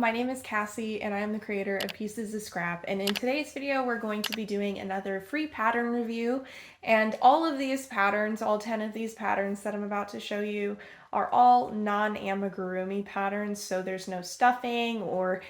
my name is Cassie and I am the creator of Pieces of Scrap, and in today's video we're going to be doing another free pattern review. And all of these patterns, all 10 of these patterns that I'm about to show you, are all non-amigurumi patterns, so there's no stuffing or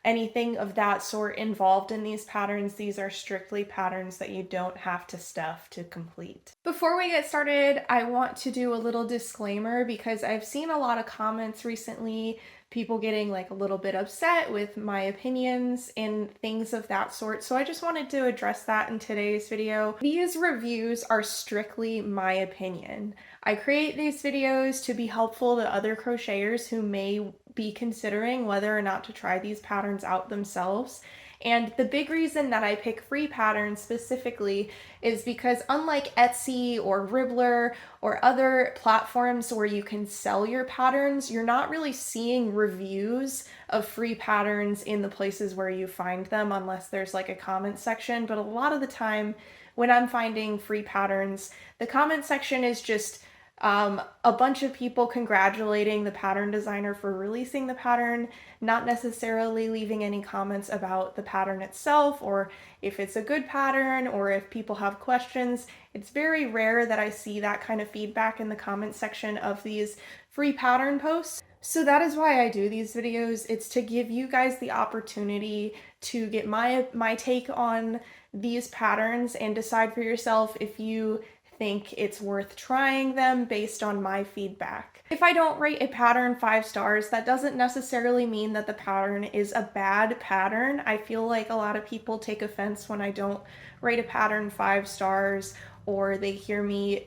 anything of that sort involved in these patterns. These are strictly patterns that you don't have to stuff to complete. Before we get started, I want to do a little disclaimer because I've seen a lot of comments recently, people getting like a little bit upset with my opinions and things of that sort. So I just wanted to address that in today's video. These reviews are strictly my opinion. I create these videos to be helpful to other crocheters who may be considering whether or not to try these patterns out themselves. And the big reason that I pick free patterns specifically is because unlike Etsy or Ribbler or other platforms where you can sell your patterns, you're not really seeing reviews of free patterns in the places where you find them unless there's like a comment section. But a lot of the time when I'm finding free patterns, the comment section is just a bunch of people congratulating the pattern designer for releasing the pattern, not necessarily leaving any comments about the pattern itself or if it's a good pattern or if people have questions. It's very rare that I see that kind of feedback in the comment section of these free pattern posts. So that is why I do these videos. It's to give you guys the opportunity to get my take on these patterns and decide for yourself if you think it's worth trying them based on my feedback. If I don't rate a pattern 5 stars, that doesn't necessarily mean that the pattern is a bad pattern. I feel like a lot of people take offense when I don't rate a pattern 5 stars or they hear me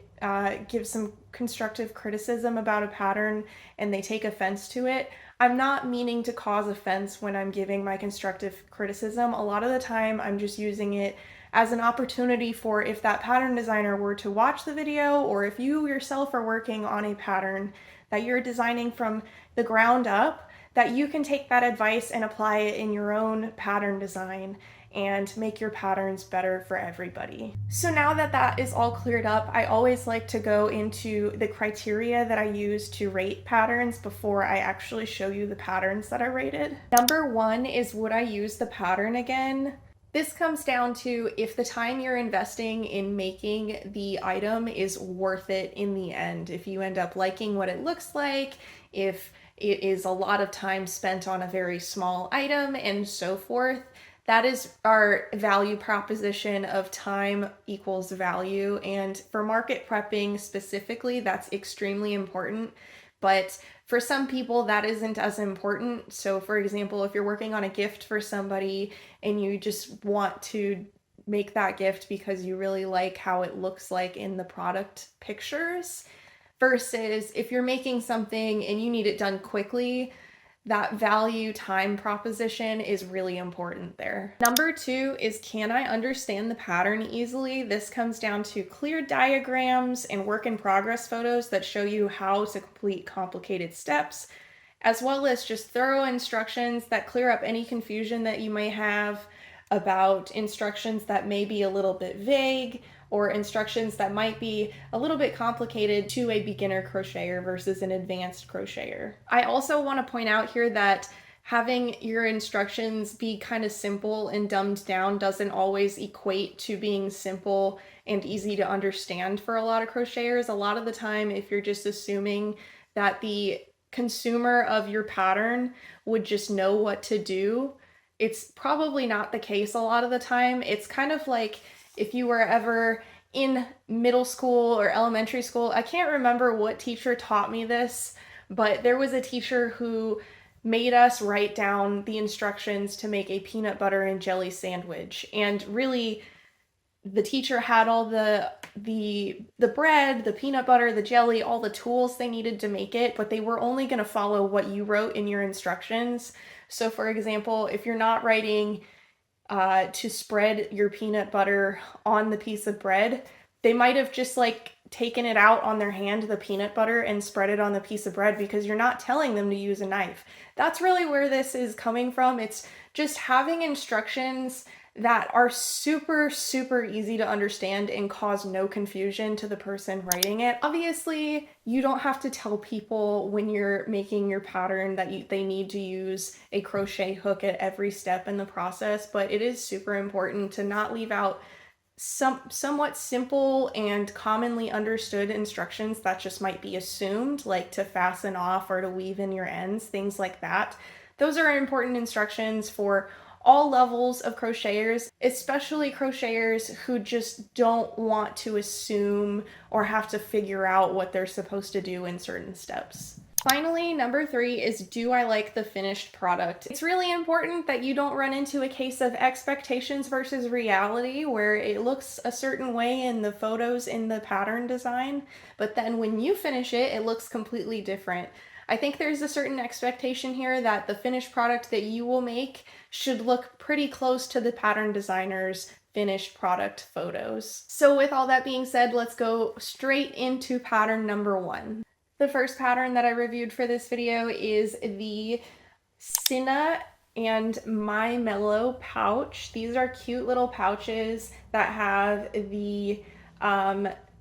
give some constructive criticism about a pattern and they take offense to it. I'm not meaning to cause offense when I'm giving my constructive criticism. A lot of the time I'm just using it as an opportunity for if that pattern designer were to watch the video, or if you yourself are working on a pattern that you're designing from the ground up, that you can take that advice and apply it in your own pattern design and make your patterns better for everybody. So now that that is all cleared up, I always like to go into the criteria that I use to rate patterns before I actually show you the patterns that I rated. Number 1 is, would I use the pattern again? This comes down to if the time you're investing in making the item is worth it in the end. If you end up liking what it looks like, if it is a lot of time spent on a very small item and so forth. That is our value proposition of time equals value. And for market prepping specifically, that's extremely important. But for some people, that isn't as important. So for example, if you're working on a gift for somebody and you just want to make that gift because you really like how it looks like in the product pictures, versus if you're making something and you need it done quickly, that value time proposition is really important there. Number 2 is, can I understand the pattern easily? This comes down to clear diagrams and work in progress photos that show you how to complete complicated steps, as well as just thorough instructions that clear up any confusion that you may have about instructions that may be a little bit vague or instructions that might be a little bit complicated to a beginner crocheter versus an advanced crocheter. I also want to point out here that having your instructions be kind of simple and dumbed down doesn't always equate to being simple and easy to understand for a lot of crocheters. A lot of the time, if you're just assuming that the consumer of your pattern would just know what to do, it's probably not the case a lot of the time. It's kind of like if you were ever in middle school or elementary school. I can't remember what teacher taught me this, but there was a teacher who made us write down the instructions to make a peanut butter and jelly sandwich. And really, the teacher had all the bread, the peanut butter, the jelly, all the tools they needed to make it, but they were only going to follow what you wrote in your instructions. So for example, if you're not writing to spread your peanut butter on the piece of bread, they might have just like taken it out on their hand, the peanut butter, and spread it on the piece of bread because you're not telling them to use a knife. That's really where this is coming from. It's just having instructions that are super, super easy to understand and cause no confusion to the person writing it. Obviously, you don't have to tell people when you're making your pattern that they need to use a crochet hook at every step in the process, but it is super important to not leave out somewhat simple and commonly understood instructions that just might be assumed, like to fasten off or to weave in your ends, things like that. Those are important instructions for all levels of crocheters, especially crocheters who just don't want to assume or have to figure out what they're supposed to do in certain steps. Finally, number 3 is, do I like the finished product? It's really important that you don't run into a case of expectations versus reality where it looks a certain way in the photos in the pattern design, but then when you finish it, it looks completely different. I think there's a certain expectation here that the finished product that you will make should look pretty close to the pattern designer's finished product photos. So with all that being said, let's go straight into pattern number 1. The first pattern that I reviewed for this video is the Cinna and My Melo pouch. These are cute little pouches that have the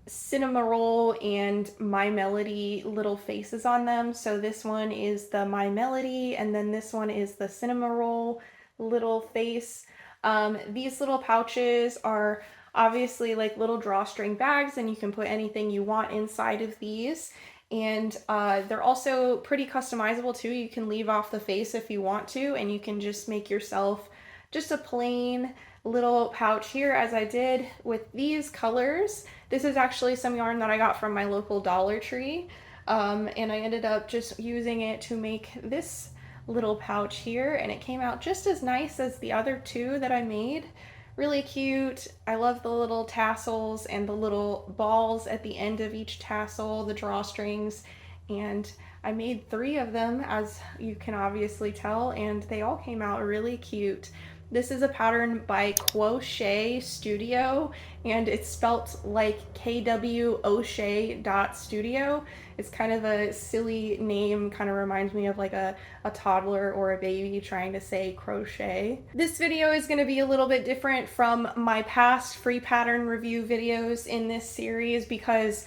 Cinema Roll and My Melody little faces on them. So this one is the My Melody, and then this one is the Cinema Roll little face. These little pouches are obviously like little drawstring bags, and you can put anything you want inside of these. And they're also pretty customizable too. You can leave off the face if you want to, and you can just make yourself just a plain little pouch here, as I did with these colors. This is actually some yarn that I got from my local Dollar Tree, and I ended up just using it to make this little pouch here, and it came out just as nice as the other two that I made. Really cute. I love the little tassels and the little balls at the end of each tassel, the drawstrings, and I made 3 of them, as you can obviously tell, and they all came out really cute. This is a pattern by Crochet Studio, and it's spelt like KWOshay.studio. It's kind of a silly name, kind of reminds me of like a toddler or a baby trying to say crochet. This video is going to be a little bit different from my past free pattern review videos in this series because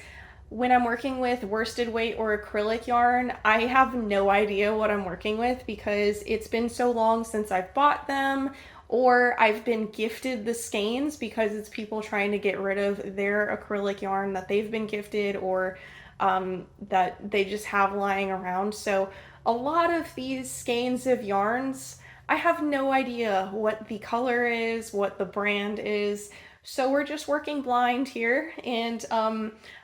when I'm working with worsted weight or acrylic yarn, I have no idea what I'm working with because it's been so long since I've bought them, or I've been gifted the skeins because it's people trying to get rid of their acrylic yarn that they've been gifted or that they just have lying around. So a lot of these skeins of yarns, I have no idea what the color is, what the brand is. So we're just working blind here, and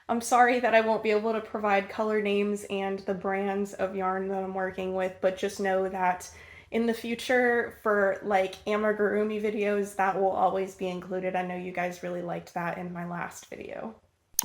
I'm sorry that I won't be able to provide color names and the brands of yarn that I'm working with, but just know that in the future for like amigurumi videos, that will always be included. I know you guys really liked that in my last video.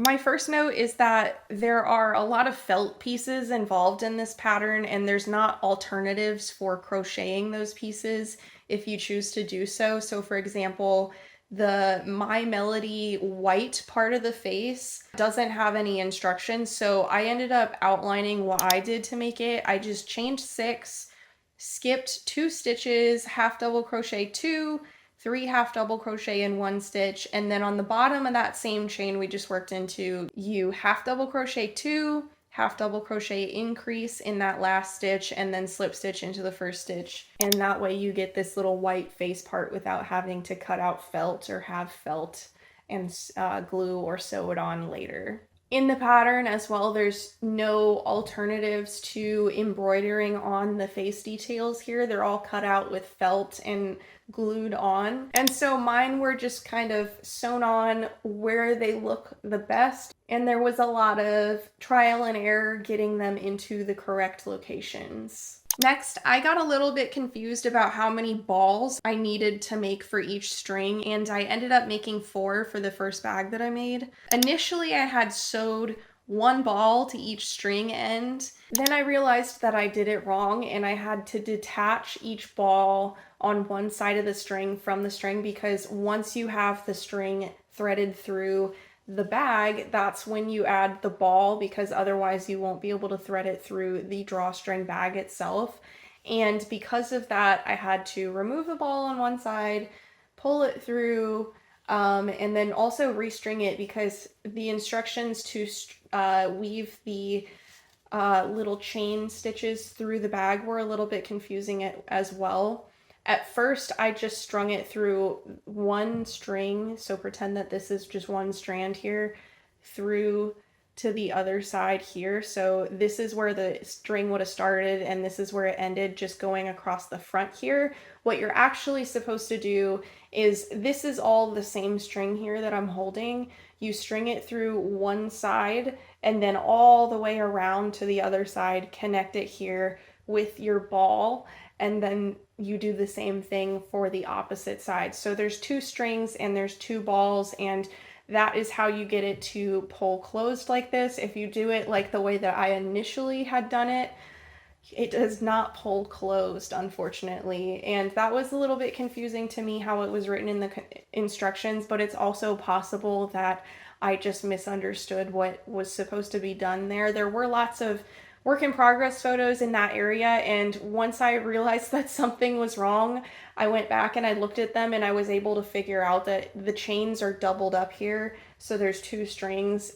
My first note is that there are a lot of felt pieces involved in this pattern, and there's not alternatives for crocheting those pieces if you choose to do so. So for example, the My Melody white part of the face doesn't have any instructions, so I ended up outlining what I did to make it. I just chained 6, skipped 2 stitches, half double crochet 2, 3 half double crochet in 1 stitch, and then on the bottom of that same chain we just worked into, you half double crochet 2, half double crochet increase in that last stitch, and then slip stitch into the first stitch, and that way you get this little white face part without having to cut out felt or have felt and glue or sew it on later. In the pattern as well, there's no alternatives to embroidering on the face details here. They're all cut out with felt and glued on. And so mine were just kind of sewn on where they look the best. And there was a lot of trial and error getting them into the correct locations. Next, I got a little bit confused about how many balls I needed to make for each string, and I ended up making 4 for the first bag that I made. Initially, I had sewed 1 ball to each string end. Then I realized that I did it wrong, and I had to detach each ball on one side of the string from the string, because once you have the string threaded through the bag, that's when you add the ball, because otherwise you won't be able to thread it through the drawstring bag itself. And because of that, I had to remove the ball on one side, pull it through, and then also restring it because the instructions to weave the little chain stitches through the bag were a little bit confusing as well. At first, I just strung it through one string, so pretend that this is just one strand here, through to the other side here. So this is where the string would have started and this is where it ended, just going across the front here. What you're actually supposed to do is, this is all the same string here that I'm holding. You string it through one side and then all the way around to the other side, connect it here with your ball, and then you do the same thing for the opposite side. So there's two strings and there's two balls, and that is how you get it to pull closed like this. If you do it like the way that I initially had done it, it does not pull closed, unfortunately. And that was a little bit confusing to me how it was written in the instructions, but it's also possible that I just misunderstood what was supposed to be done there. There were lots of work in progress photos in that area, and once I realized that something was wrong, I went back and I looked at them and I was able to figure out that the chains are doubled up here. So there's two strings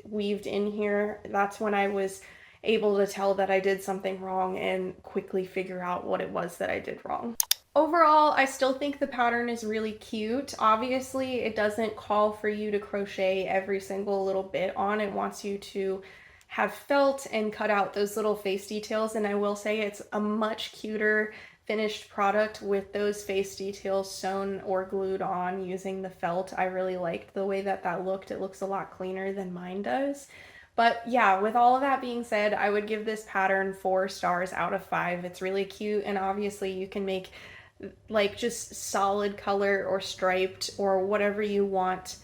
weaved in here. That's when I was able to tell that I did something wrong and quickly figure out what it was that I did wrong. Overall, I still think the pattern is really cute. Obviously, it doesn't call for you to crochet every single little bit on. It wants you to have felt and cut out those little face details, and I will say it's a much cuter finished product with those face details sewn or glued on using the felt. I really liked the way that that looked. It looks a lot cleaner than mine does. But yeah, with all of that being said, I would give this pattern 4 stars out of 5. It's really cute, and obviously you can make like just solid color or striped or whatever you want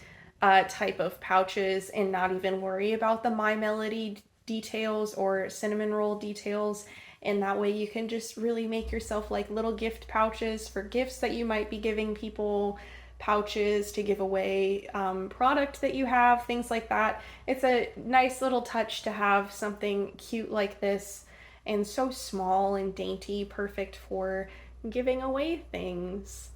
type of pouches and not even worry about the My Melody details or cinnamon roll details. And that way you can just really make yourself like little gift pouches for gifts that you might be giving people, pouches to give away, product that you have, things like that. It's a nice little touch to have something cute like this and so small and dainty, perfect for giving away things.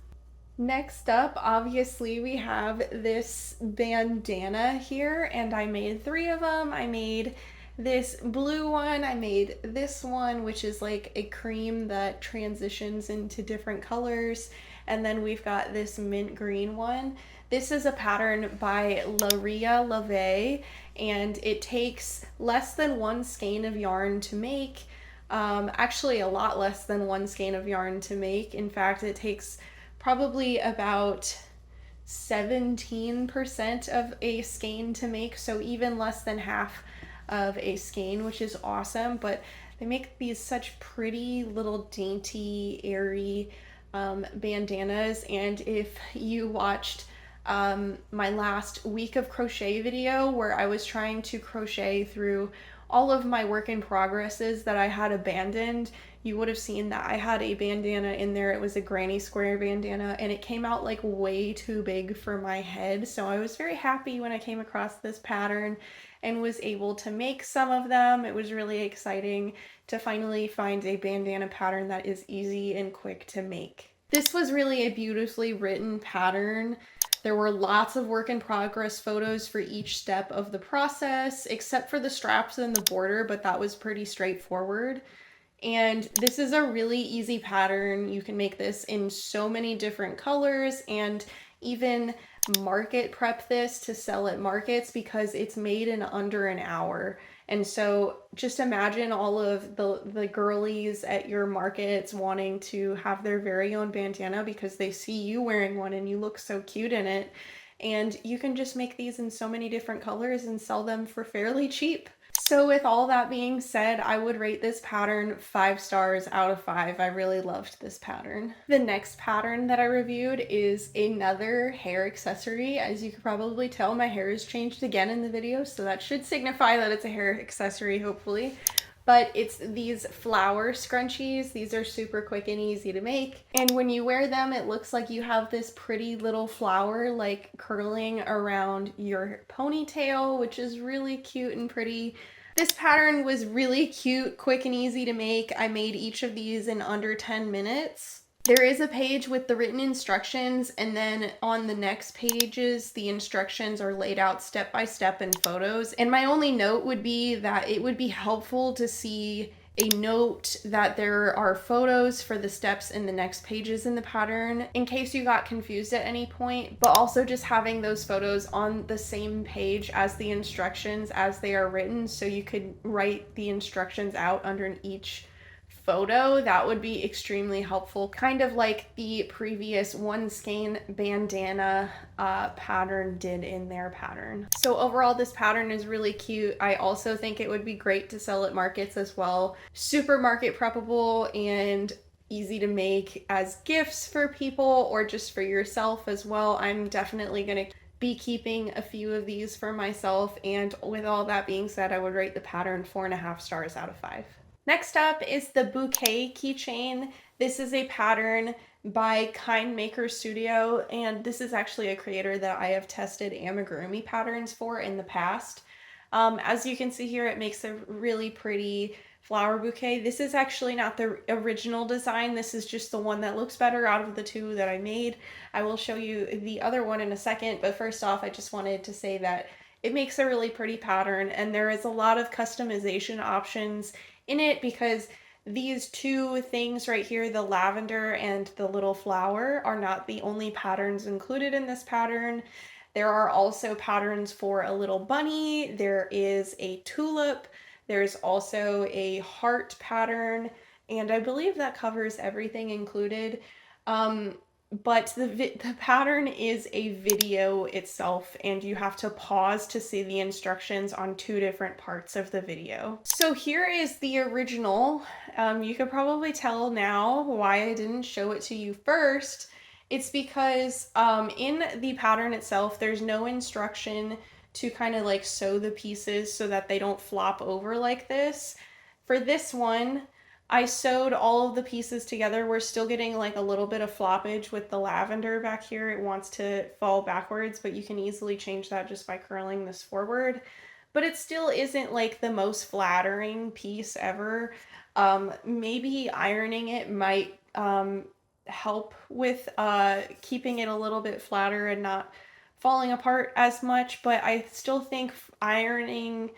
Next up, obviously, we have this bandana here, and I made 3 of them. I made this blue one, I made this one, which is like a cream that transitions into different colors, and then we've got this mint green one. This is a pattern by Laria Lave, and it takes less than 1 skein of yarn to make. Actually, a lot less than 1 skein of yarn to make. In fact, it takes probably about 17% of a skein to make, so even less than half of a skein, which is awesome. But they make these such pretty little dainty, airy bandanas, and if you watched my last week of crochet video where I was trying to crochet through all of my work in progresses that I had abandoned, you would have seen that I had a bandana in there. It was a granny square bandana, and it came out like way too big for my head. So I was very happy when I came across this pattern and was able to make some of them. It was really exciting to finally find a bandana pattern that is easy and quick to make. This was really a beautifully written pattern. There were lots of work in progress photos for each step of the process, except for the straps and the border, but that was pretty straightforward. And this is a really easy pattern. You can make this in so many different colors and even market prep this to sell at markets because it's made in under an hour. And so just imagine all of the girlies at your markets wanting to have their very own bandana because they see you wearing one and you look so cute in it. And you can just make these in so many different colors and sell them for fairly cheap. So with all that being said, I would rate this pattern 5 stars out of 5. I really loved this pattern. The next pattern that I reviewed is another hair accessory. As you can probably tell, my hair has changed again in the video, so that should signify that it's a hair accessory, hopefully. But it's these flower scrunchies. These are super quick and easy to make. And when you wear them, it looks like you have this pretty little flower like curling around your ponytail, which is really cute and pretty. This pattern was really cute, quick and easy to make. I made each of these in under 10 minutes. There is a page with the written instructions, and then on the next pages, the instructions are laid out step by step in photos. And my only note would be that it would be helpful to see a note that there are photos for the steps in the next pages in the pattern in case you got confused at any point, but also just having those photos on the same page as the instructions as they are written, so you could write the instructions out under each photo. That would be extremely helpful, kind of like the previous one Skein Bandana pattern did in their pattern. So overall, this pattern is really cute. I also think it would be great to sell at markets as well. Super market preppable and easy to make as gifts for people or just for yourself as well. I'm definitely going to be keeping a few of these for myself, and with all that being said, I would rate the pattern 4.5 stars out of 5. Next up is the Bouquet Keychain. This is a pattern by Kind Maker Studio, and this is actually a creator that I have tested amigurumi patterns for in the past. As you can see here, it makes a really pretty flower bouquet. This is actually not the original design. This is just the one that looks better out of the two that I made. I will show you the other one in a second, but first off, I just wanted to say that it makes a really pretty pattern, and there is a lot of customization options in it because these two things right here, the lavender and the little flower, are not the only patterns included in this pattern. There are also patterns for a little bunny, there is a tulip, there's also a heart pattern, and I believe that covers everything included. But the pattern is a video itself, and you have to pause to see the instructions on 2 different parts of the video. So here is the original. You could probably tell now why I didn't show it to you first. It's because in the pattern itself, there's no instruction to kind of like sew the pieces so that they don't flop over like this. For this one, I sewed all of the pieces together. We're still getting like a little bit of floppage with the lavender back here. It wants to fall backwards, but you can easily change that just by curling this forward. But it still isn't like the most flattering piece ever. Maybe ironing it might help with keeping it a little bit flatter and not falling apart as much, but I still think ironing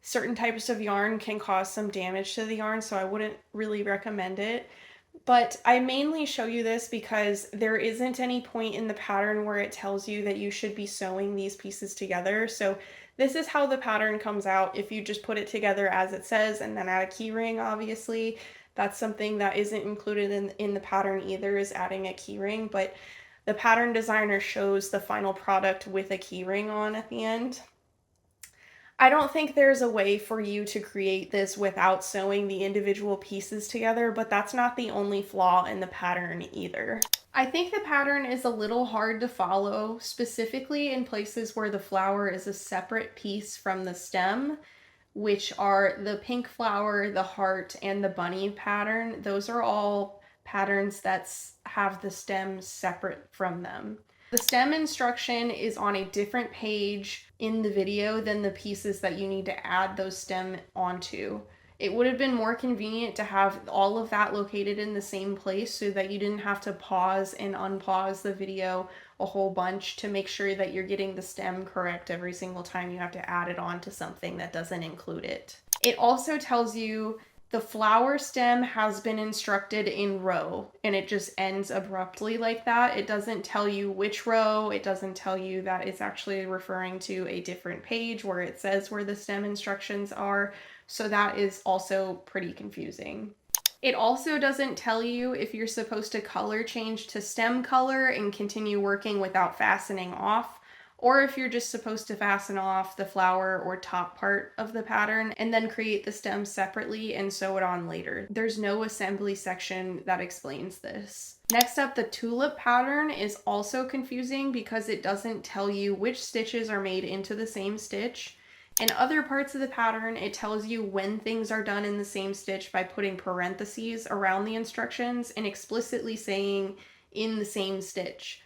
certain types of yarn can cause some damage to the yarn, so I wouldn't really recommend it. But I mainly show you this because there isn't any point in the pattern where it tells you that you should be sewing these pieces together. So this is how the pattern comes out if you just put it together as it says and then add a key ring, obviously. That's something that isn't included in the pattern either, is adding a key ring, but the pattern designer shows the final product with a key ring on at the end. I don't think there's a way for you to create this without sewing the individual pieces together, but that's not the only flaw in the pattern either. I think the pattern is a little hard to follow, specifically in places where the flower is a separate piece from the stem, which are the pink flower, the heart, and the bunny pattern. Those are all patterns that have the stems separate from them. The stem instruction is on a different page in the video than the pieces that you need to add those stem onto. It would have been more convenient to have all of that located in the same place so that you didn't have to pause and unpause the video a whole bunch to make sure that you're getting the stem correct every single time you have to add it onto something that doesn't include it. It also tells you the flower stem has been instructed in row, and it just ends abruptly like that. It doesn't tell you which row. It doesn't tell you that it's actually referring to a different page where it says where the stem instructions are. So that is also pretty confusing. It also doesn't tell you if you're supposed to color change to stem color and continue working without fastening off, or if you're just supposed to fasten off the flower or top part of the pattern and then create the stem separately and sew it on later. There's no assembly section that explains this. Next up, the tulip pattern is also confusing because it doesn't tell you which stitches are made into the same stitch. In other parts of the pattern, it tells you when things are done in the same stitch by putting parentheses around the instructions and explicitly saying in the same stitch.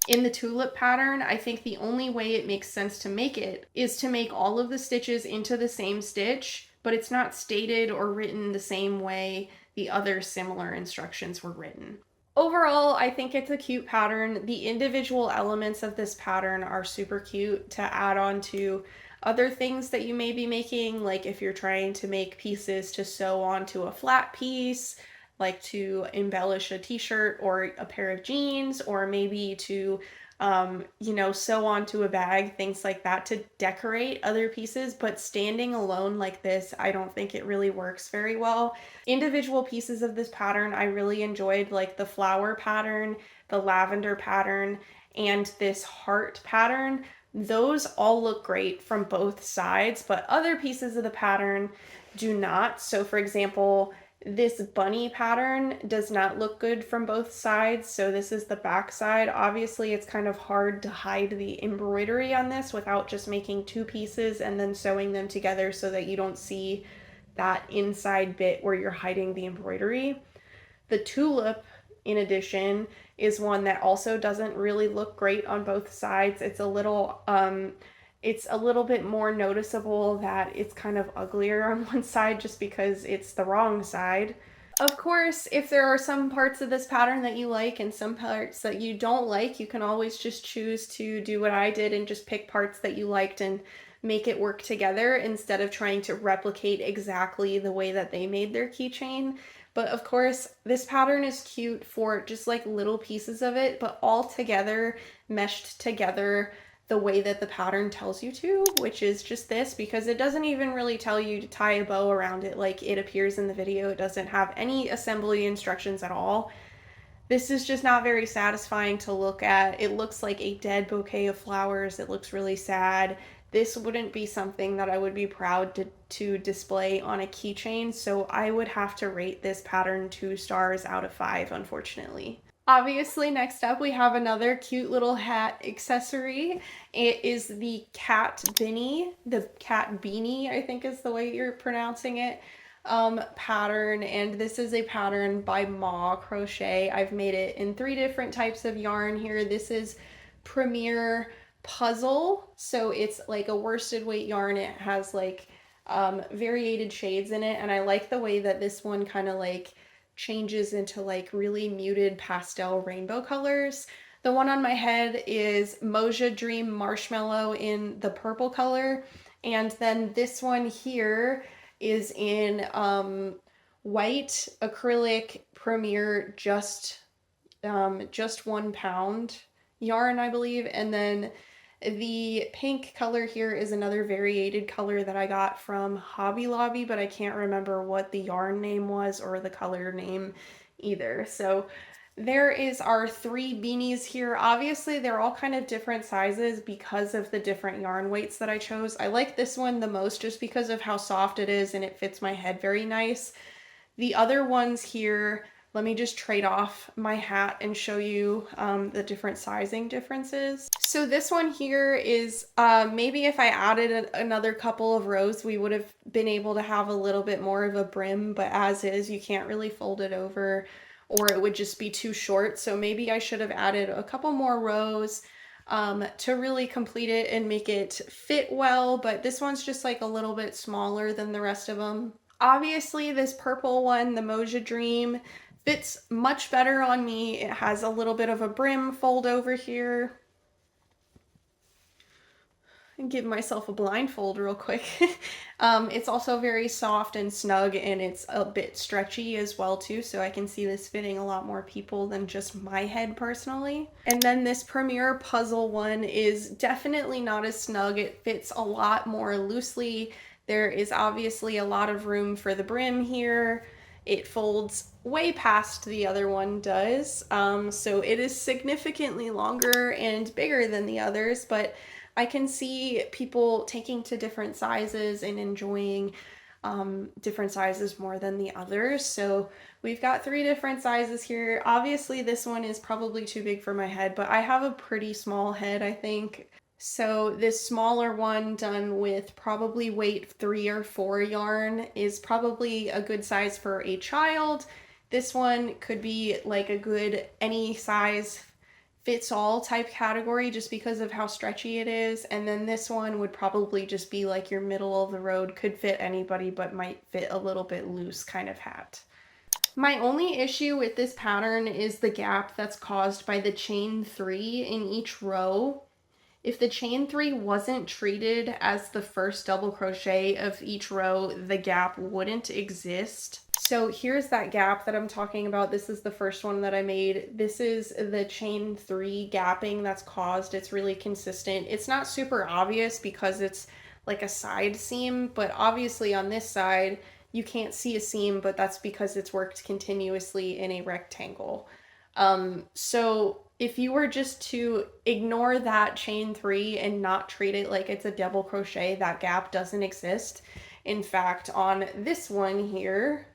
In the tulip pattern, I think the only way it makes sense to make it is to make all of the stitches into the same stitch, but it's not stated or written the same way the other similar instructions were written. Overall, I think it's a cute pattern. The individual elements of this pattern are super cute to add on to other things that you may be making, like if you're trying to make pieces to sew onto a flat piece, like to embellish a t-shirt or a pair of jeans, or maybe to sew onto a bag, things like that to decorate other pieces. But standing alone like this, I don't think it really works very well. Individual pieces of this pattern I really enjoyed, like the flower pattern, the lavender pattern, and this heart pattern. Those all look great from both sides, but other pieces of the pattern do not. So for example, this bunny pattern does not look good from both sides. So this is the back side. Obviously, it's kind of hard to hide the embroidery on this without just making two pieces and then sewing them together so that you don't see that inside bit where you're hiding the embroidery. The tulip, in addition, is one that also doesn't really look great on both sides. It's a little bit more noticeable that it's kind of uglier on one side just because it's the wrong side. Of course, if there are some parts of this pattern that you like and some parts that you don't like, you can always just choose to do what I did and just pick parts that you liked and make it work together instead of trying to replicate exactly the way that they made their keychain. But of course, this pattern is cute for just like little pieces of it, but all together, meshed together the way that the pattern tells you to, which is just this, because it doesn't even really tell you to tie a bow around it like it appears in the video. It doesn't have any assembly instructions at all. This is just not very satisfying to look at. It looks like a dead bouquet of flowers. It looks really sad. This wouldn't be something that I would be proud to display on a keychain, so I would have to rate this pattern 2 stars out of 5, unfortunately. Obviously, next up we have another cute little hat accessory. It is the cat Binnie, the cat beanie, I think is the way you're pronouncing it, pattern. And this is a pattern by Crochet. I've made it in 3 different types of yarn here. This is Premier Puzzle, so it's like a worsted weight yarn. It has like variated shades in it, and I like the way that this one kind of like changes into like really muted pastel rainbow colors. The one on my head is Moja Dream Marshmallow in the purple color, and then this one here is in white acrylic Premier just 1 pound yarn, I believe, and then the pink color here is another variated color that I got from Hobby Lobby, but I can't remember what the yarn name was or the color name either. So there is our 3 beanies here. Obviously, they're all kind of different sizes because of the different yarn weights that I chose. I like this one the most just because of how soft it is and it fits my head very nice. The other ones here, let me just trade off my hat and show you the different sizing differences. So this one here is maybe if I added another couple of rows, we would have been able to have a little bit more of a brim, but as is, you can't really fold it over or it would just be too short. So maybe I should have added a couple more rows to really complete it and make it fit well, but this one's just like a little bit smaller than the rest of them. Obviously, this purple one, the Moja Dream, fits much better on me. It has a little bit of a brim fold over here. And give myself a blindfold real quick. It's also very soft and snug, and it's a bit stretchy as well too, so I can see this fitting a lot more people than just my head personally. And then this Premier Puzzle one is definitely not as snug. It fits a lot more loosely. There is obviously a lot of room for the brim here. It folds way past the other one does, so it is significantly longer and bigger than the others, but I can see people taking to different sizes and enjoying different sizes more than the others. So we've got 3 different sizes here. Obviously this one is probably too big for my head, but I have a pretty small head, I think. So this smaller one done with probably weight 3 or 4 yarn is probably a good size for a child. This one could be like a good any size fits all type category just because of how stretchy it is. And then this one would probably just be like your middle of the road, could fit anybody but might fit a little bit loose kind of hat. My only issue with this pattern is the gap that's caused by the chain 3 in each row. If the chain 3 wasn't treated as the first double crochet of each row, the gap wouldn't exist. So here's that gap that I'm talking about. This is the first one that I made. This is the chain 3 gapping that's caused. It's really consistent. It's not super obvious because it's like a side seam, but obviously on this side you can't see a seam, but that's because it's worked continuously in a rectangle. So if you were just to ignore that chain 3 and not treat it like it's a double crochet, that gap doesn't exist. In fact, on this one here,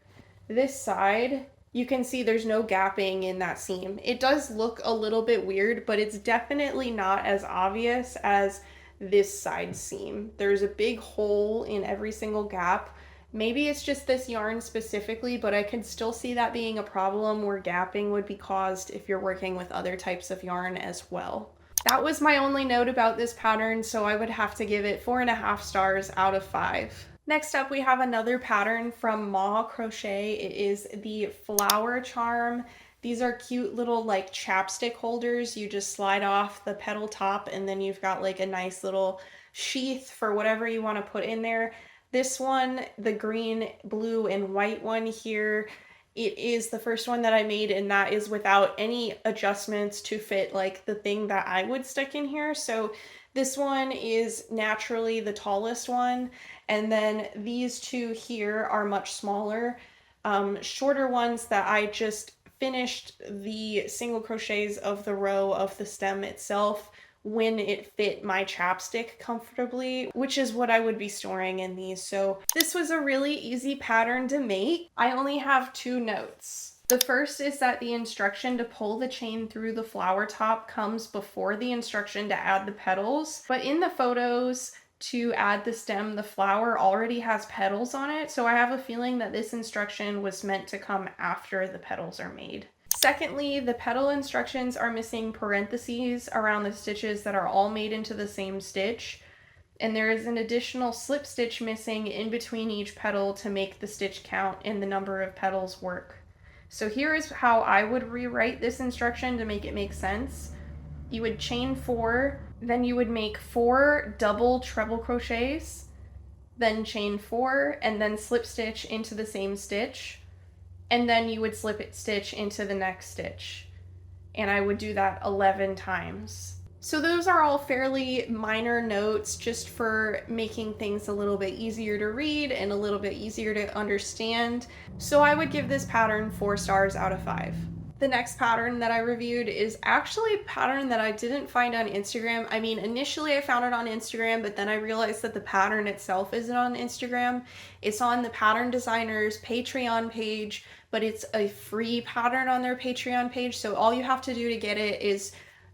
this side, you can see there's no gapping in that seam. It does look a little bit weird, but it's definitely not as obvious as this side seam. There's a big hole in every single gap. Maybe it's just this yarn specifically, but I could still see that being a problem where gapping would be caused if you're working with other types of yarn as well. That was my only note about this pattern, so I would have to give it 4.5 stars out of 5. Next up, we have another pattern from Ma Crochet. It is the Flower Charm. These are cute little like chapstick holders. You just slide off the petal top and then you've got like a nice little sheath for whatever you want to put in there. This one, the green, blue, and white one here, it is the first one that I made, and that is without any adjustments to fit like the thing that I would stick in here. So this one is naturally the tallest one, and then these two here are much smaller, shorter ones that I just finished the single crochets of the row of the stem itself when it fit my chapstick comfortably, which is what I would be storing in these. So this was a really easy pattern to make. I only have 2 notes. The first is that the instruction to pull the chain through the flower top comes before the instruction to add the petals, but in the photos to add the stem, the flower already has petals on it, so I have a feeling that this instruction was meant to come after the petals are made. Secondly, the petal instructions are missing parentheses around the stitches that are all made into the same stitch, and there is an additional slip stitch missing in between each petal to make the stitch count and the number of petals work. So here is how I would rewrite this instruction to make it make sense. You would chain 4, then you would make 4 double treble crochets, then chain 4, and then slip stitch into the same stitch. And then you would slip stitch into the next stitch. And I would do that 11 times. So those are all fairly minor notes just for making things a little bit easier to read and a little bit easier to understand. So I would give this pattern 4 stars out of 5. The next pattern that I reviewed is actually a pattern that I didn't find on Instagram. I mean, initially I found it on Instagram, but then I realized that the pattern itself isn't on Instagram. It's on the pattern designer's Patreon page, but it's a free pattern on their Patreon page. So all you have to do to get it is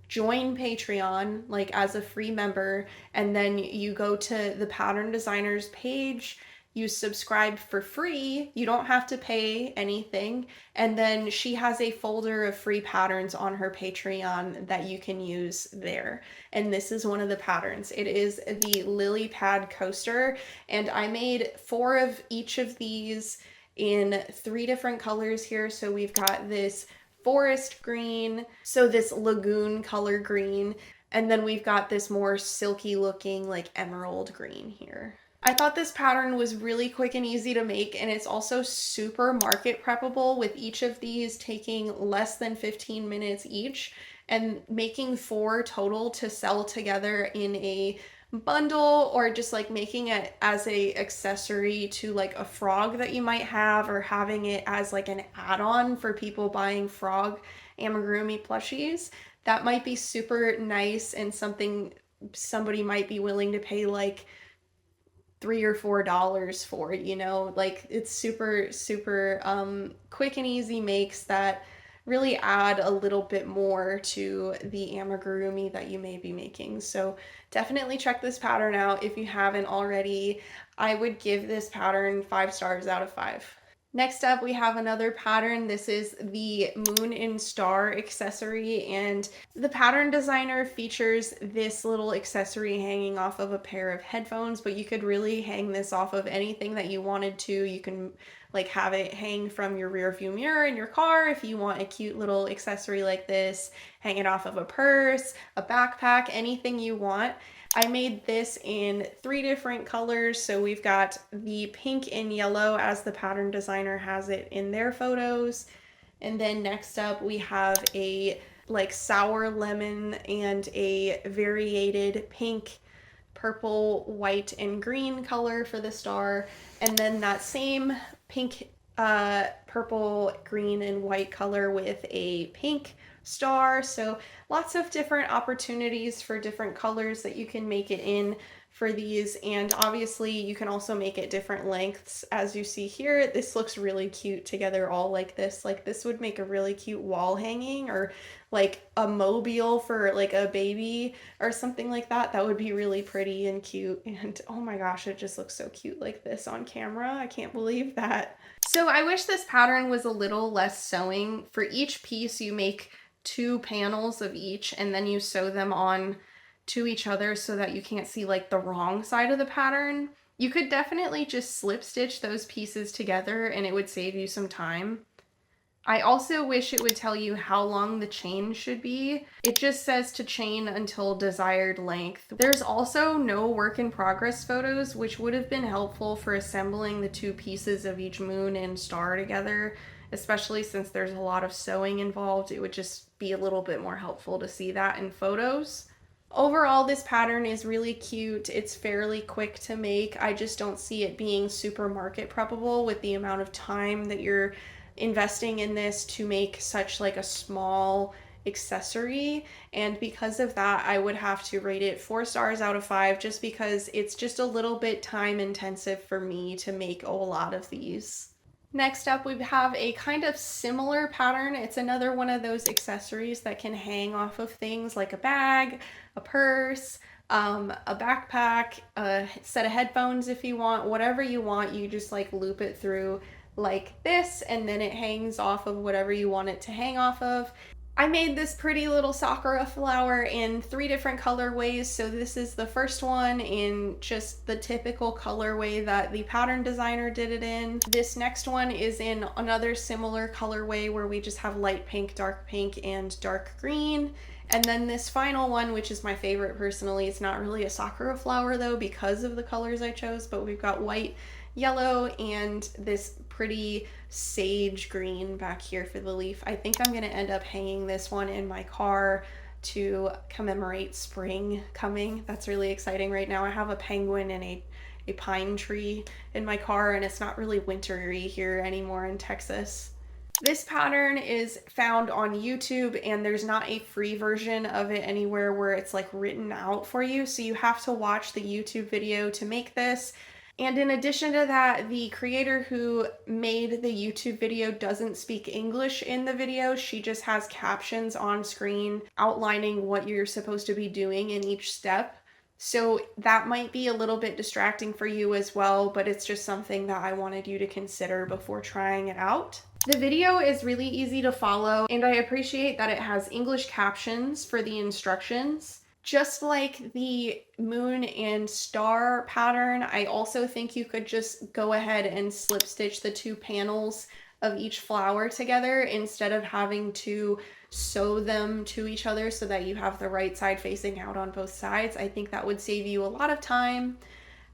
join Patreon, like as a free member, and then you go to the pattern designer's page, you subscribe for free, you don't have to pay anything, and then she has a folder of free patterns on her Patreon that you can use there. And this is one of the patterns. It is the lily pad coaster, and I made 4 of each of these in 3 different colors here. So we've got this forest green, so this lagoon color green, and then we've got this more silky looking like emerald green here. I thought this pattern was really quick and easy to make, and it's also super market preppable, with each of these taking less than 15 minutes each and making 4 total to sell together in a bundle, or just like making it as a accessory to like a frog that you might have, or having it as like an add-on for people buying frog amigurumi plushies. That might be super nice and something somebody might be willing to pay like $3 or $4 for, you know, like it's super quick and easy makes that really add a little bit more to the amigurumi that you may be making. So definitely check this pattern out if you haven't already. I would give this pattern 5 stars out of 5. Next up, we have another pattern. This is the Moon and Star accessory, and the pattern designer features this little accessory hanging off of a pair of headphones, but you could really hang this off of anything that you wanted to. You can like have it hang from your rear view mirror in your car if you want a cute little accessory like this, hang it off of a purse, a backpack, anything you want. I made this in 3 different colors. So we've got the pink and yellow as the pattern designer has it in their photos. And then next up we have a like sour lemon and a variated pink, purple, white, and green color for the star. And then that same pink, purple, green, and white color with a pink star. So lots of different opportunities for different colors that you can make it in for these, and obviously you can also make it different lengths. As you see here, this looks really cute together all like this. Like this would make a really cute wall hanging, or like a mobile for like a baby or something like that. That would be really pretty and cute, and oh my gosh, it just looks so cute like this on camera. I can't believe that. So I wish this pattern was a little less sewing. For each piece you make 2 panels of each, and then you sew them on to each other so that you can't see like the wrong side of the pattern. You could definitely just slip stitch those pieces together and it would save you some time. I also wish it would tell you how long the chain should be. It just says to chain until desired length. There's also no work in progress photos, which would have been helpful for assembling the 2 pieces of each moon and star together, especially since there's a lot of sewing involved. It would just be a little bit more helpful to see that in photos. Overall, this pattern is really cute. It's fairly quick to make. I just don't see it being super market preppable with the amount of time that you're investing in this to make such like a small accessory. And because of that, I would have to rate it 4 stars out of 5, just because it's just a little bit time intensive for me to make a lot of these. Next up, we have a kind of similar pattern. It's another one of those accessories that can hang off of things like a bag, a purse, a backpack, a set of headphones if you want. Whatever you want, you just like loop it through like this, and then it hangs off of whatever you want it to hang off of. I made this pretty little Sakura flower in 3 different colorways. So this is the first one in just the typical colorway that the pattern designer did it in. This next one is in another similar colorway where we just have light pink, and dark green. And then this final one, which is my favorite personally, it's not really a Sakura flower though because of the colors I chose, but we've got white, yellow, and this pretty sage green back here for the leaf. I think I'm going to end up hanging this one in my car to commemorate spring coming. That's really exciting right now. I have a penguin and a pine tree in my car, and it's not really wintry here anymore in Texas. This pattern is found on YouTube, and there's not a free version of it anywhere where it's like written out for you. So you have to watch the YouTube video to make this. And in addition to that, the creator who made the YouTube video doesn't speak English in the video. She just has captions on screen outlining what you're supposed to be doing in each step. So that might be a little bit distracting for you as well, but it's just something that I wanted you to consider before trying it out. The video is really easy to follow, and I appreciate that it has English captions for the instructions. Just like the moon and star pattern, I also think you could just go ahead and slip stitch the 2 panels of each flower together instead of having to sew them to each other so that you have the right side facing out on both sides. I think that would save you a lot of time.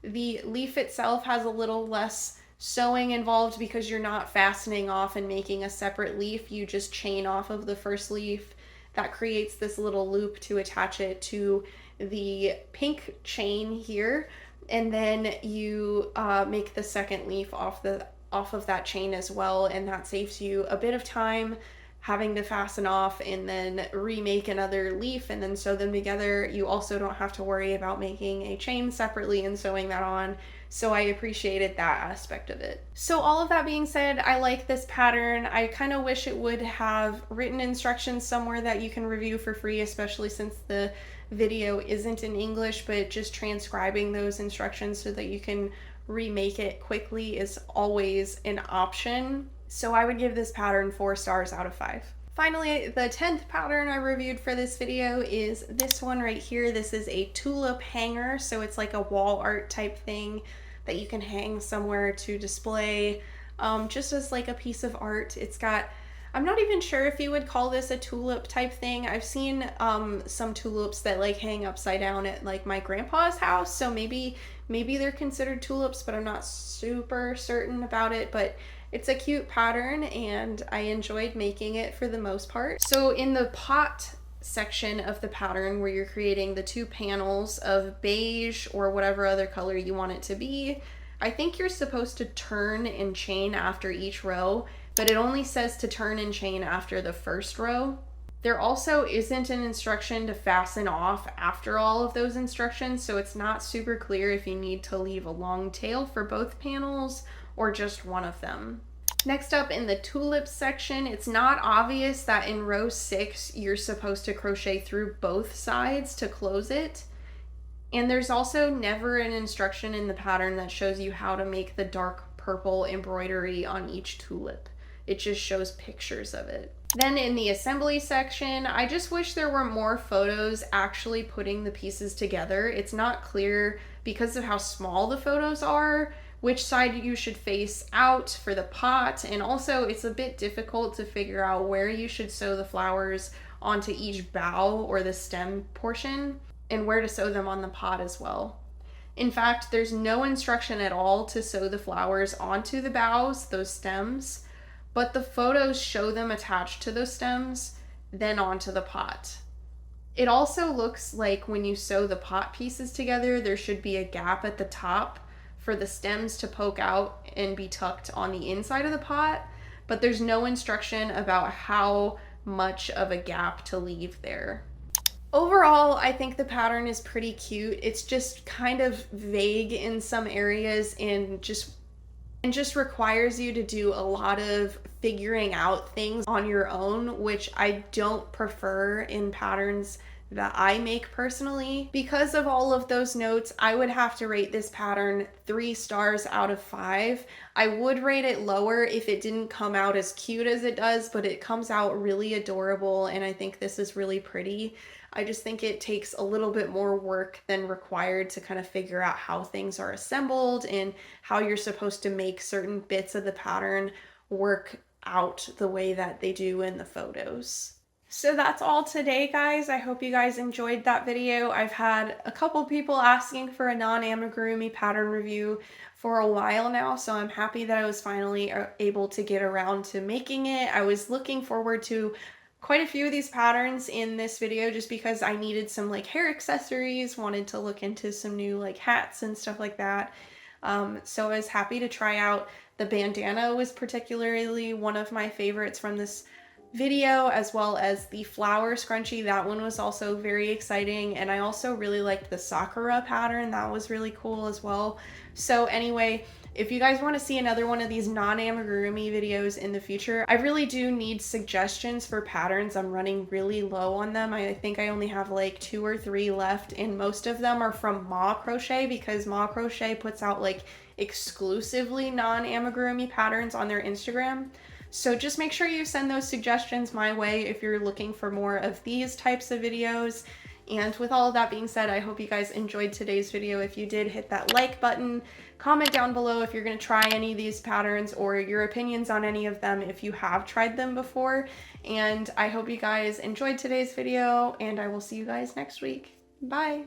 The leaf itself has a little less sewing involved because you're not fastening off and making a separate leaf. You just chain off of the first leaf. That creates this little loop to attach it to the pink chain here, and then you make the second leaf off of that chain as well, and that saves you a bit of time having to fasten off and then remake another leaf and then sew them together. You also don't have to worry about making a chain separately and sewing that on. So I appreciated that aspect of it. So all of that being said, I like this pattern. I kind of wish it would have written instructions somewhere that you can review for free, especially since the video isn't in English, but just transcribing those instructions so that you can remake it quickly is always an option. So I would give this pattern 4 stars out of 5. Finally, the 10th pattern I reviewed for this video is this one right here. This is a Tulip Hanger, so it's like a wall art type thing that you can hang somewhere to display just as like a piece of art. It's got, I'm not even sure if you would call this a tulip type thing. I've seen some tulips that like hang upside down at like my grandpa's house, so maybe they're considered tulips, but I'm not super certain about it. But it's a cute pattern and I enjoyed making it for the most part. So in the pot section of the pattern where you're creating the 2 panels of beige or whatever other color you want it to be, I think you're supposed to turn and chain after each row, but it only says to turn and chain after the first row. There also isn't an instruction to fasten off after all of those instructions, so it's not super clear if you need to leave a long tail for both panels or just one of them. Next up in the tulips section, it's not obvious that in row 6 you're supposed to crochet through both sides to close it. And there's also never an instruction in the pattern that shows you how to make the dark purple embroidery on each tulip. It just shows pictures of it. Then in the assembly section, I just wish there were more photos actually putting the pieces together. It's not clear because of how small the photos are which side you should face out for the pot, and also it's a bit difficult to figure out where you should sew the flowers onto each bough or the stem portion, and where to sew them on the pot as well. In fact, there's no instruction at all to sew the flowers onto the boughs, those stems, but the photos show them attached to those stems, then onto the pot. It also looks like when you sew the pot pieces together, there should be a gap at the top for the stems to poke out and be tucked on the inside of the pot, but there's no instruction about how much of a gap to leave there. Overall, I think the pattern is pretty cute. It's just kind of vague in some areas and just requires you to do a lot of figuring out things on your own, which I don't prefer in patterns that I make personally. Because of all of those notes, I would have to rate this pattern 3 stars out of 5. I would rate it lower if it didn't come out as cute as it does, but it comes out really adorable and I think this is really pretty. I just think it takes a little bit more work than required to kind of figure out how things are assembled and how you're supposed to make certain bits of the pattern work out the way that they do in the photos. So that's all today, guys. I hope you guys enjoyed that video. I've had a couple people asking for a non-amigurumi pattern review for a while now, so I'm happy that I was finally able to get around to making it. I was looking forward to quite a few of these patterns in this video just because I needed some like hair accessories, wanted to look into some new like hats and stuff like that. So I was happy to try out the bandana. Was particularly one of my favorites from this video, as well as the flower scrunchie. That one was also very exciting, and I also really liked the Sakura pattern. That was really cool as well. So anyway, if you guys want to see another one of these non-amigurumi videos in the future, I really do need suggestions for patterns. I'm running really low on them. I think I only have like 2 or 3 left, and most of them are from Ma Crochet because Ma Crochet puts out like exclusively non-amigurumi patterns on their Instagram. So just make sure you send those suggestions my way if you're looking for more of these types of videos. And with all of that being said, I hope you guys enjoyed today's video. If you did, hit that like button. Comment down below if you're going to try any of these patterns or your opinions on any of them if you have tried them before. And I hope you guys enjoyed today's video, and I will see you guys next week. Bye!